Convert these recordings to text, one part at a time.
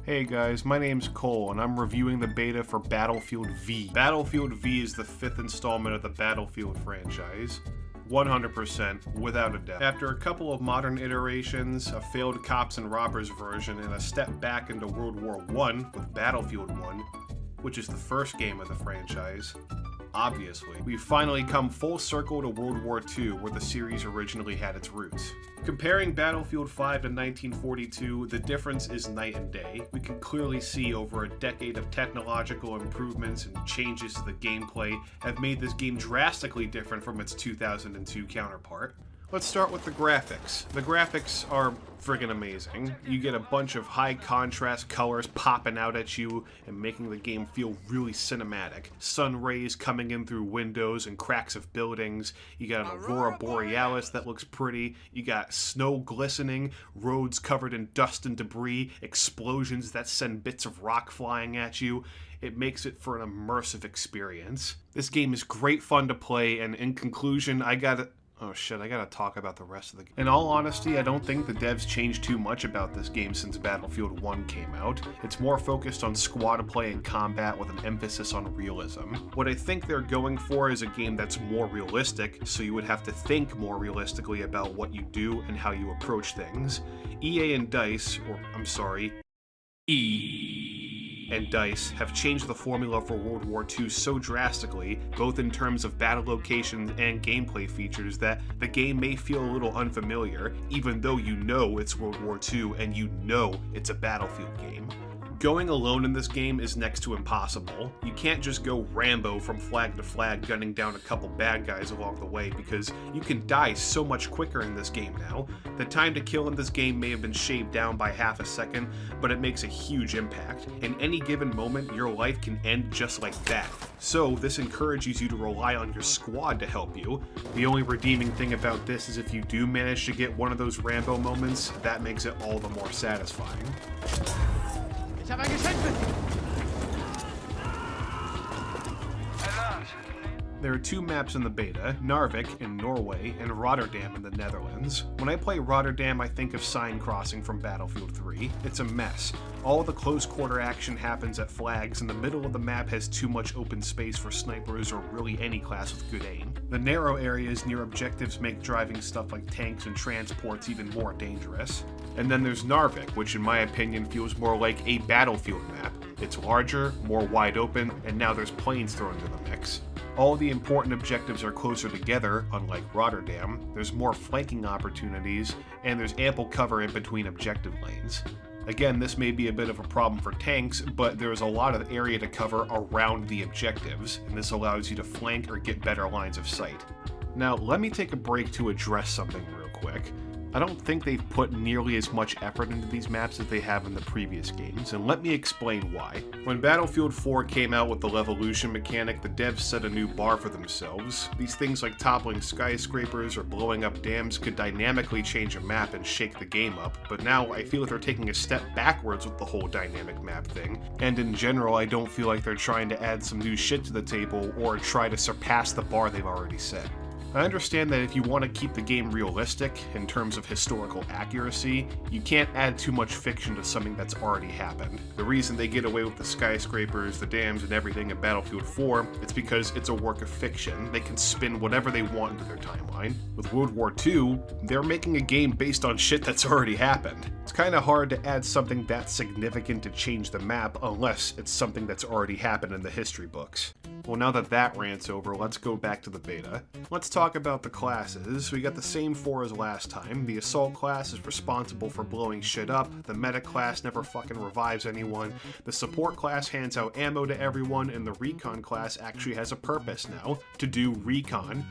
Hey guys, my name's Cole, and I'm reviewing the beta for Battlefield V. Battlefield V is the 5th installment of the Battlefield franchise. 100%, without a doubt. After a couple of modern iterations, a failed cops and robbers version, and a step back into World War I with Battlefield 1, which is the first game of the franchise, obviously, we've finally come full circle to World War II, where the series originally had its roots. Comparing Battlefield 5 to 1942, the difference is night and day. We can clearly see over a decade of technological improvements and changes to the gameplay have made this game drastically different from its 2002 counterpart. Let's start with the graphics. The graphics are friggin' amazing. You get a bunch of high contrast colors popping out at you and making the game feel really cinematic. Sun rays coming in through windows and cracks of buildings. You got an aurora borealis that looks pretty. You got snow glistening, roads covered in dust and debris, explosions that send bits of rock flying at you. It makes it for an immersive experience. This game is great fun to play, and in conclusion, oh shit, I gotta talk about the rest of the game. In all honesty, I don't think the devs changed too much about this game since Battlefield 1 came out. It's more focused on squad play and combat with an emphasis on realism. What I think they're going for is a game that's more realistic, so you would have to think more realistically about what you do and how you approach things. EA and DICE, and DICE have changed the formula for World War II so drastically, both in terms of battle locations and gameplay features, that the game may feel a little unfamiliar, even though you know it's World War II and you know it's a Battlefield game. Going alone in this game is next to impossible. You can't just go Rambo from flag to flag gunning down a couple bad guys along the way, because you can die so much quicker in this game now. The time to kill in this game may have been shaved down by half a second, but it makes a huge impact. In any given moment, your life can end just like that. So this encourages you to rely on your squad to help you. The only redeeming thing about this is if you do manage to get one of those Rambo moments, that makes it all the more satisfying. Ich habe ein Geschenk für Sie. There are two maps in the beta, Narvik in Norway and Rotterdam in the Netherlands. When I play Rotterdam, I think of Sign Crossing from Battlefield 3. It's a mess. All the close quarter action happens at flags, and the middle of the map has too much open space for snipers or really any class with good aim. The narrow areas near objectives make driving stuff like tanks and transports even more dangerous. And then there's Narvik, which in my opinion feels more like a Battlefield map. It's larger, more wide open, and now there's planes thrown into the mix. All the important objectives are closer together, unlike Rotterdam. There's more flanking opportunities, and there's ample cover in between objective lanes. Again, this may be a bit of a problem for tanks, but there's a lot of area to cover around the objectives, and this allows you to flank or get better lines of sight. Now, let me take a break to address something real quick. I don't think they've put nearly as much effort into these maps as they have in the previous games, and let me explain why. When Battlefield 4 came out with the Levolution mechanic, the devs set a new bar for themselves. These things like toppling skyscrapers or blowing up dams could dynamically change a map and shake the game up, but now I feel like they're taking a step backwards with the whole dynamic map thing, and in general I don't feel like they're trying to add some new shit to the table or try to surpass the bar they've already set. I understand that if you want to keep the game realistic in terms of historical accuracy, you can't add too much fiction to something that's already happened. The reason they get away with the skyscrapers, the dams, and everything in Battlefield 4, it's because it's a work of fiction. They can spin whatever they want into their timeline. With World War II, they're making a game based on shit that's already happened. It's kind of hard to add something that significant to change the map unless it's something that's already happened in the history books. Well, now that rant's over, let's go back to the beta. Let's talk about the classes. We got the same four as last time. The Assault class is responsible for blowing shit up, the Medic class never fucking revives anyone, the Support class hands out ammo to everyone, and the Recon class actually has a purpose now, to do recon.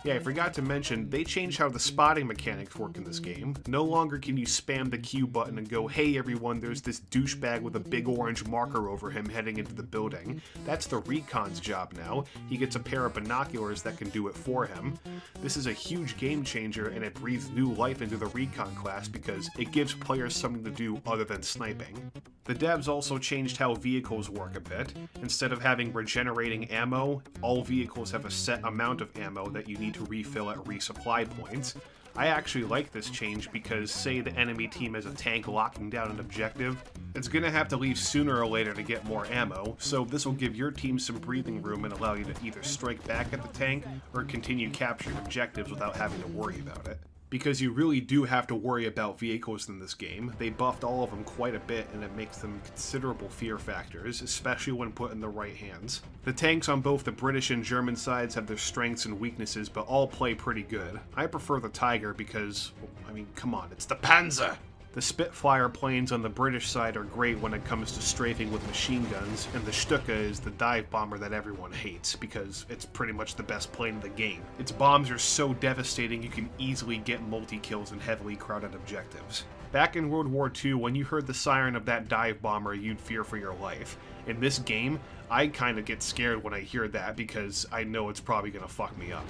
Yeah, I forgot to mention, they changed how the spotting mechanics work in this game. No longer can you spam the Q button and go, hey everyone, there's this douchebag with a big orange marker over him heading into the building. That's the Recon's job now. He gets a pair of binoculars that can do it for him. This is a huge game changer, and it breathes new life into the Recon class because it gives players something to do other than sniping. The devs also changed how vehicles work a bit. Instead of having regenerating ammo, all vehicles have a set amount of ammo that you need to refill at resupply points. I actually like this change because, say the enemy team has a tank locking down an objective, it's gonna have to leave sooner or later to get more ammo, so this will give your team some breathing room and allow you to either strike back at the tank or continue capturing objectives without having to worry about it. Because you really do have to worry about vehicles in this game. They buffed all of them quite a bit, and it makes them considerable fear factors, especially when put in the right hands. The tanks on both the British and German sides have their strengths and weaknesses, but all play pretty good. I prefer the Tiger because, I mean, come on, it's the Panzer! The Spitfire planes on the British side are great when it comes to strafing with machine guns, and the Stuka is the dive bomber that everyone hates, because it's pretty much the best plane in the game. Its bombs are so devastating you can easily get multi-kills in heavily crowded objectives. Back in World War II, when you heard the siren of that dive bomber, you'd fear for your life. In this game, I kinda get scared when I hear that because I know it's probably gonna fuck me up.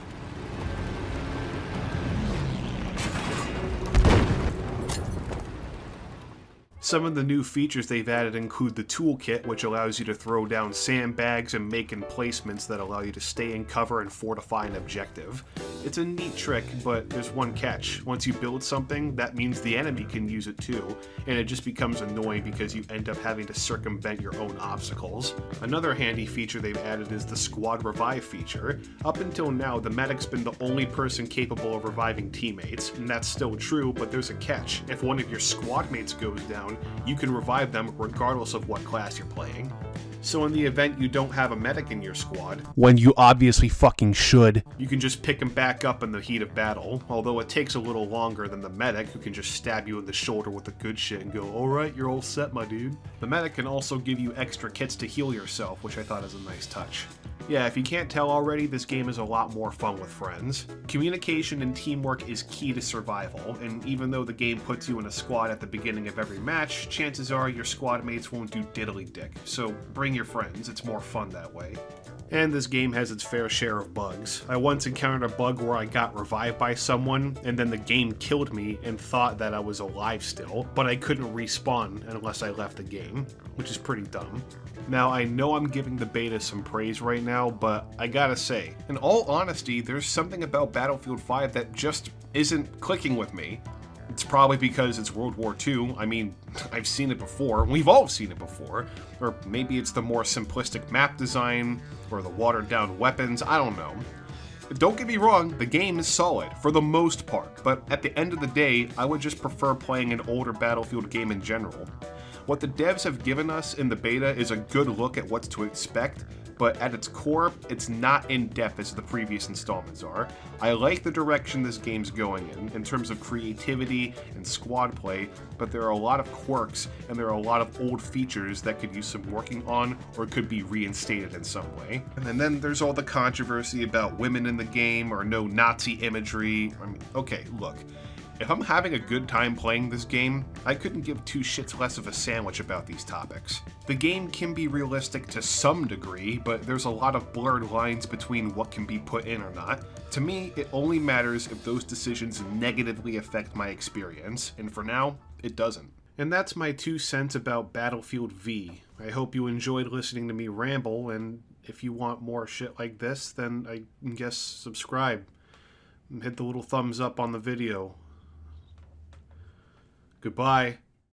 Some of the new features they've added include the toolkit, which allows you to throw down sandbags and make emplacements that allow you to stay in cover and fortify an objective. It's a neat trick, but there's one catch. Once you build something, that means the enemy can use it too, and it just becomes annoying because you end up having to circumvent your own obstacles. Another handy feature they've added is the squad revive feature. Up until now, the medic's been the only person capable of reviving teammates, and that's still true, but there's a catch. If one of your squad mates goes down, you can revive them regardless of what class you're playing. So in the event you don't have a medic in your squad, when you obviously fucking should, you can just pick him back up in the heat of battle, although it takes a little longer than the medic, who can just stab you in the shoulder with the good shit and go, alright, you're all set, my dude. The medic can also give you extra kits to heal yourself, which I thought is a nice touch. Yeah, if you can't tell already, this game is a lot more fun with friends. Communication and teamwork is key to survival, and even though the game puts you in a squad at the beginning of every match, chances are your squad mates won't do diddly dick, so bring your friends, it's more fun that way. And this game has its fair share of bugs. I once encountered a bug where I got revived by someone, and then the game killed me and thought that I was alive still, but I couldn't respawn unless I left the game, which is pretty dumb. Now, I know I'm giving the beta some praise right now, but I gotta say, in all honesty, there's something about Battlefield 5 that just isn't clicking with me. It's probably because it's World War II. I mean, I've seen it before. We've all seen it before. Or maybe it's the more simplistic map design, or the watered-down weapons, I don't know. Don't get me wrong, the game is solid, for the most part, but at the end of the day, I would just prefer playing an older Battlefield game in general. What the devs have given us in the beta is a good look at what to expect, but at its core, it's not in-depth as the previous installments are. I like the direction this game's going in terms of creativity and squad play, but there are a lot of quirks and there are a lot of old features that could use some working on or could be reinstated in some way. And then there's all the controversy about women in the game or no Nazi imagery. I mean, okay, look. If I'm having a good time playing this game, I couldn't give two shits less of a sandwich about these topics. The game can be realistic to some degree, but there's a lot of blurred lines between what can be put in or not. To me, it only matters if those decisions negatively affect my experience, and for now, it doesn't. And that's my 2 cents about Battlefield V. I hope you enjoyed listening to me ramble, and if you want more shit like this, then I guess subscribe. And hit the little thumbs up on the video. Goodbye.